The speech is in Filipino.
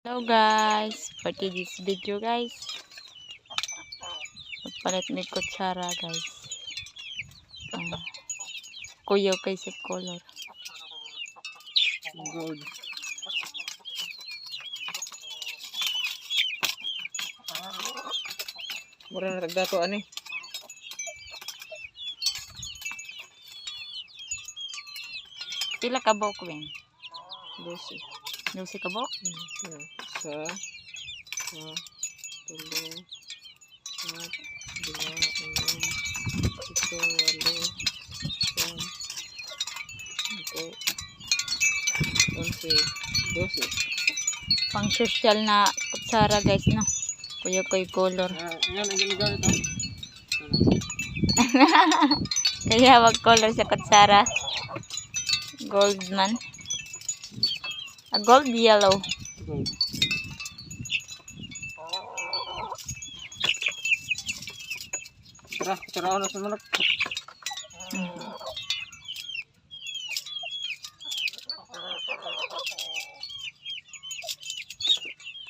Hello guys, for this video guys, magpalit may kutsara guys. Kuyaw kay sa color. Gold. Mura na tagdato ani. Pila ka buok wing? 12. 12 ka buok? Isa, tulo, apat, lima, enam, pito, walo, siyam, sampu, 11, 12. Pang social na kutsara guys no. Kuyaw kay color. Ayan, ang ginagamit ito. Kaya wag color sa kutsara. Gold man. Gold yellow. Gold. Tara, tara na sa manok.